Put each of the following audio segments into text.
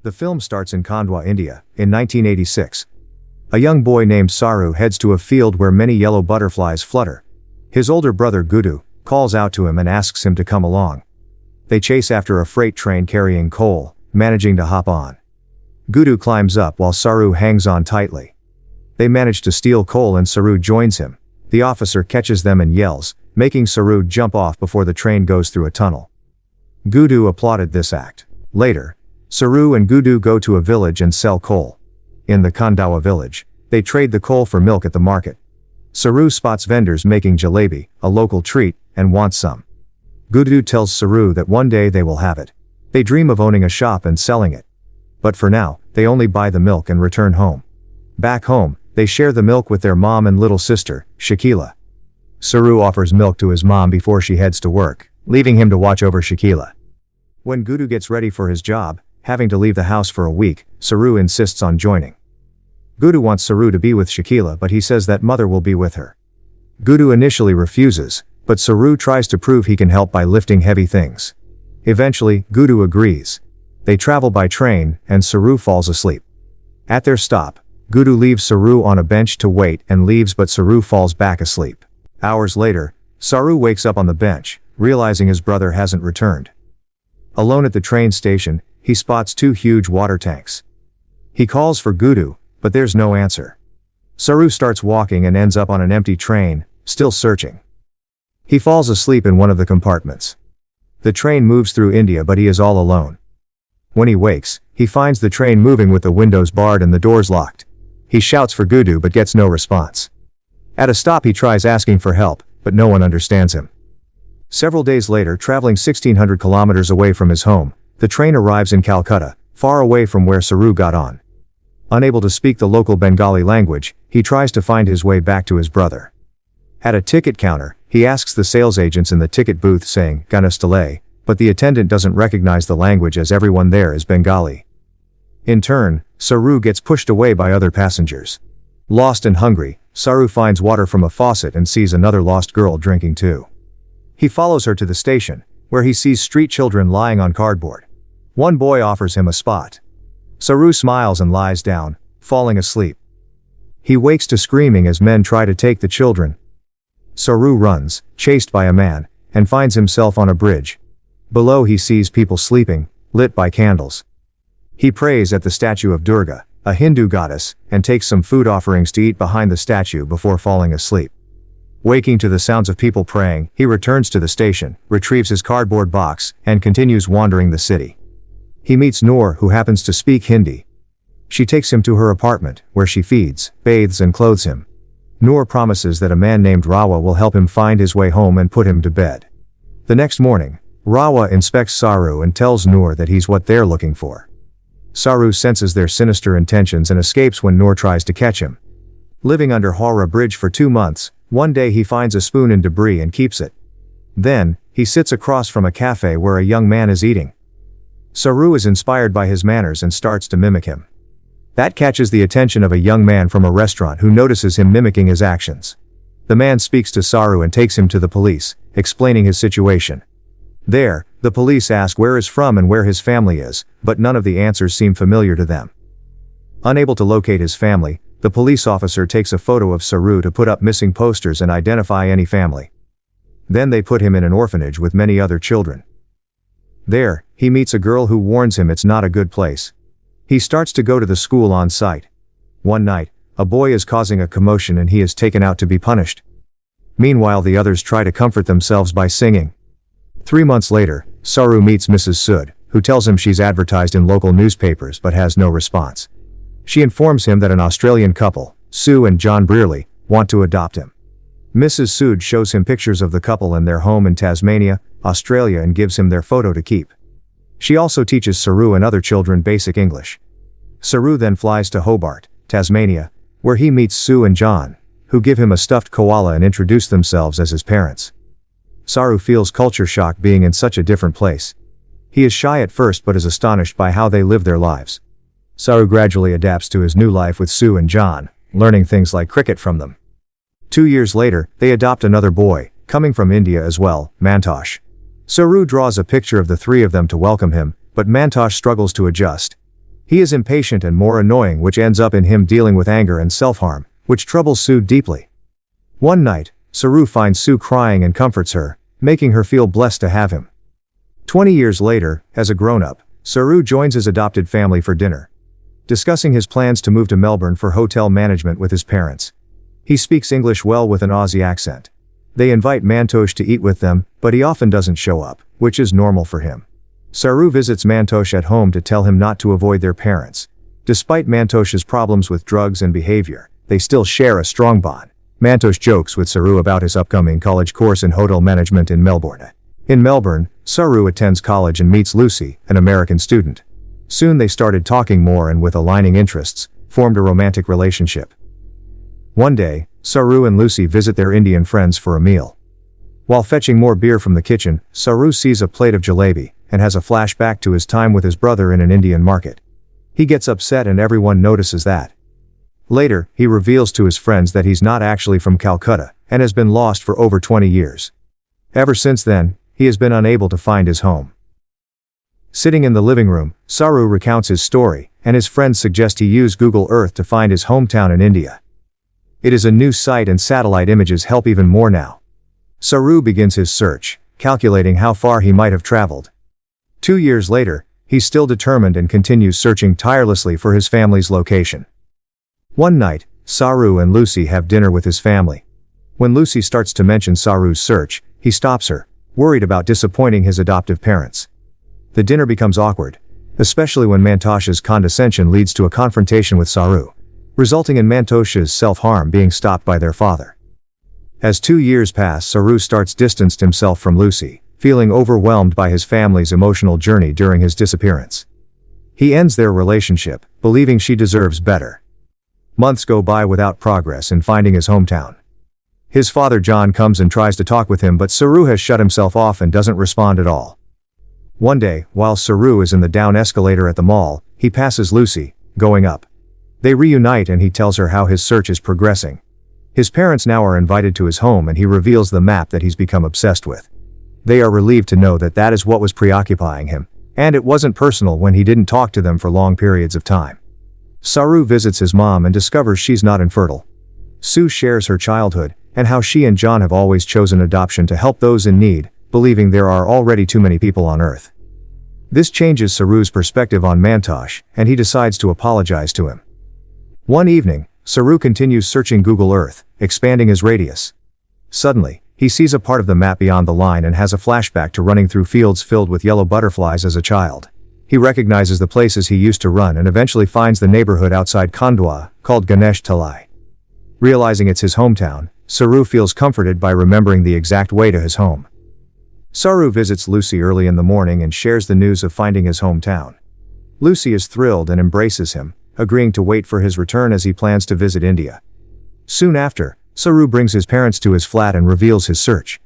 The film starts in Khandwa, India, in 1986. A young boy named Saru heads to a field where many yellow butterflies flutter. His older brother Gudu calls out to him and asks him to come along. They chase after a freight train carrying coal, managing to hop on. Gudu climbs up while Saru hangs on tightly. They manage to steal coal and Saru joins him. The officer catches them and yells, making Saru jump off before the train goes through a tunnel. Gudu applauded this act. Later, Saru and Gudu go to a village and sell coal. In the Khandwa village, they trade the coal for milk at the market. Saru spots vendors making jalebi, a local treat, and wants some. Gudu tells Saru that one day they will have it. They dream of owning a shop and selling it. But for now, they only buy the milk and return home. Back home, they share the milk with their mom and little sister, Shakila. Saru offers milk to his mom before she heads to work, leaving him to watch over Shakila. When Gudu gets ready for his job, having to leave the house for a week, Saru insists on joining. Gudu wants Saru to be with Shakila, but he says that mother will be with her. Gudu initially refuses, but Saru tries to prove he can help by lifting heavy things. Eventually, Gudu agrees. They travel by train, and Saru falls asleep. At their stop, Gudu leaves Saru on a bench to wait and leaves, but Saru falls back asleep. Hours later, Saru wakes up on the bench, realizing his brother hasn't returned. Alone at the train station, he spots two huge water tanks. He calls for Gudu, but there's no answer. Saru starts walking and ends up on an empty train, still searching. He falls asleep in one of the compartments. The train moves through India, but he is all alone. When he wakes, he finds the train moving with the windows barred and the doors locked. He shouts for Gudu but gets no response. At a stop he tries asking for help, but no one understands him. Several days later, traveling 1,600 kilometers away from his home, the train arrives in Calcutta, far away from where Saru got on. Unable to speak the local Bengali language, he tries to find his way back to his brother. At a ticket counter, he asks the sales agents in the ticket booth saying, "Ganastale," but the attendant doesn't recognize the language as everyone there is Bengali. In turn, Saru gets pushed away by other passengers. Lost and hungry, Saru finds water from a faucet and sees another lost girl drinking too. He follows her to the station, where he sees street children lying on cardboard. One boy offers him a spot. Saru smiles and lies down, falling asleep. He wakes to screaming as men try to take the children. Saru runs, chased by a man, and finds himself on a bridge. Below he sees people sleeping, lit by candles. He prays at the statue of Durga, a Hindu goddess, and takes some food offerings to eat behind the statue before falling asleep. Waking to the sounds of people praying, he returns to the station, retrieves his cardboard box, and continues wandering the city. He meets Noor, who happens to speak Hindi. She takes him to her apartment, where she feeds, bathes and clothes him. Noor promises that a man named Rawa will help him find his way home and put him to bed. The next morning, Rawa inspects Saru and tells Noor that he's what they're looking for. Saru senses their sinister intentions and escapes when Noor tries to catch him. Living under Howrah Bridge for 2 months, one day he finds a spoon in debris and keeps it. Then, he sits across from a cafe where a young man is eating. Saru is inspired by his manners and starts to mimic him. That catches the attention of a young man from a restaurant who notices him mimicking his actions. The man speaks to Saru and takes him to the police, explaining his situation. There, the police ask where he's from and where his family is, but none of the answers seem familiar to them. Unable to locate his family, the police officer takes a photo of Saru to put up missing posters and identify any family. Then they put him in an orphanage with many other children. There, he meets a girl who warns him it's not a good place. He starts to go to the school on site. One night, a boy is causing a commotion and he is taken out to be punished. Meanwhile, the others try to comfort themselves by singing. 3 months later, Saru meets Mrs. Sood, who tells him she's advertised in local newspapers but has no response. She informs him that an Australian couple, Sue and John Brearley, want to adopt him. Mrs. Sood shows him pictures of the couple and their home in Tasmania, Australia, and gives him their photo to keep. She also teaches Saru and other children basic English. Saru then flies to Hobart, Tasmania, where he meets Sue and John, who give him a stuffed koala and introduce themselves as his parents. Saru feels culture shock being in such a different place. He is shy at first but is astonished by how they live their lives. Saru gradually adapts to his new life with Sue and John, learning things like cricket from them. 2 years later, they adopt another boy, coming from India as well, Mantosh. Saru draws a picture of the three of them to welcome him, but Mantosh struggles to adjust. He is impatient and more annoying, which ends up in him dealing with anger and self-harm, which troubles Sue deeply. One night, Saru finds Sue crying and comforts her, making her feel blessed to have him. 20 years later, as a grown-up, Saru joins his adopted family for dinner. Discussing his plans to move to Melbourne for hotel management with his parents. He speaks English well with an Aussie accent. They invite Mantosh to eat with them, but he often doesn't show up, which is normal for him. Saru visits Mantosh at home to tell him not to avoid their parents. Despite Mantosh's problems with drugs and behavior, they still share a strong bond. Mantosh jokes with Saru about his upcoming college course in hotel management in Melbourne. In Melbourne, Saru attends college and meets Lucy, an American student. Soon they started talking more and with aligning interests, formed a romantic relationship. One day, Saru and Lucy visit their Indian friends for a meal. While fetching more beer from the kitchen, Saru sees a plate of jalebi, and has a flashback to his time with his brother in an Indian market. He gets upset and everyone notices that. Later, he reveals to his friends that he's not actually from Calcutta, and has been lost for over 20 years. Ever since then, he has been unable to find his home. Sitting in the living room, Saru recounts his story, and his friends suggest he use Google Earth to find his hometown in India. It is a new site and satellite images help even more now. Saru begins his search, calculating how far he might have traveled. 2 years later, he's still determined and continues searching tirelessly for his family's location. One night, Saru and Lucy have dinner with his family. When Lucy starts to mention Saru's search, he stops her, worried about disappointing his adoptive parents. The dinner becomes awkward, especially when Mantosh's condescension leads to a confrontation with Saru, resulting in Mantosh's self-harm being stopped by their father. As 2 years pass, Saru starts distanced himself from Lucy, feeling overwhelmed by his family's emotional journey during his disappearance. He ends their relationship, believing she deserves better. Months go by without progress in finding his hometown. His father John comes and tries to talk with him, but Saru has shut himself off and doesn't respond at all. One day, while Saru is in the down escalator at the mall, he passes Lucy, going up. They reunite and he tells her how his search is progressing. His parents now are invited to his home and he reveals the map that he's become obsessed with. They are relieved to know that that is what was preoccupying him, and it wasn't personal when he didn't talk to them for long periods of time. Saru visits his mom and discovers she's not infertile. Sue shares her childhood, and how she and John have always chosen adoption to help those in need, believing there are already too many people on Earth. This changes Saru's perspective on Mantosh, and he decides to apologize to him. One evening, Saru continues searching Google Earth, expanding his radius. Suddenly, he sees a part of the map beyond the line and has a flashback to running through fields filled with yellow butterflies as a child. He recognizes the places he used to run and eventually finds the neighborhood outside Khandwa, called Ganesh Talai. Realizing it's his hometown, Saru feels comforted by remembering the exact way to his home. Saru visits Lucy early in the morning and shares the news of finding his hometown. Lucy is thrilled and embraces him, agreeing to wait for his return as he plans to visit India. Soon after, Saru brings his parents to his flat and reveals his search.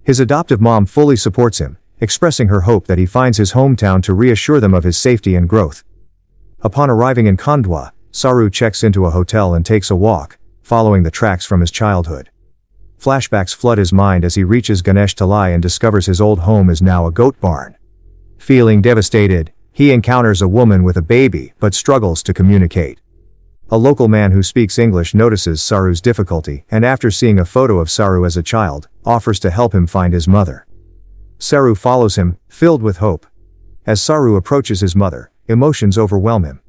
His adoptive mom fully supports him, expressing her hope that he finds his hometown to reassure them of his safety and growth. Upon arriving in Khandwa, Saru checks into a hotel and takes a walk, following the tracks from his childhood. Flashbacks flood his mind as he reaches Ganesh Talai and discovers his old home is now a goat barn. Feeling devastated, he encounters a woman with a baby but struggles to communicate. A local man who speaks English notices Saru's difficulty and after seeing a photo of Saru as a child, offers to help him find his mother. Saru follows him, filled with hope. As Saru approaches his mother, emotions overwhelm him.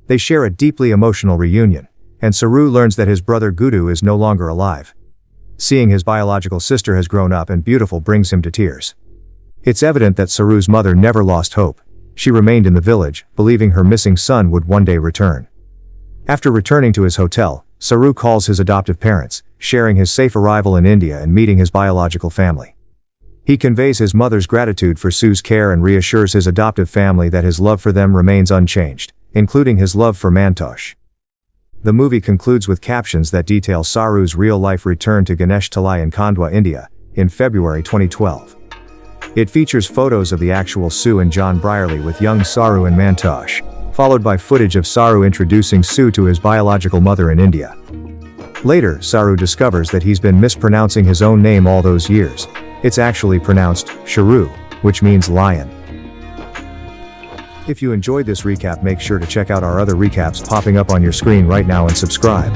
They share a deeply emotional reunion, and Saru learns that his brother Gudu is no longer alive. Seeing his biological sister has grown up and beautiful brings him to tears. It's evident that Saru's mother never lost hope. She remained in the village, believing her missing son would one day return. After returning to his hotel, Saru calls his adoptive parents, sharing his safe arrival in India and meeting his biological family. He conveys his mother's gratitude for Sue's care and reassures his adoptive family that his love for them remains unchanged, including his love for Mantosh. The movie concludes with captions that detail Saru's real-life return to Ganesh Talai in Khandwa, India, in February 2012. It features photos of the actual Sue and John Brierley with young Saru and Mantosh, followed by footage of Saru introducing Sue to his biological mother in India. Later, Saru discovers that he's been mispronouncing his own name all those years. It's actually pronounced Sharu, which means lion. If you enjoyed this recap, make sure to check out our other recaps popping up on your screen right now and subscribe.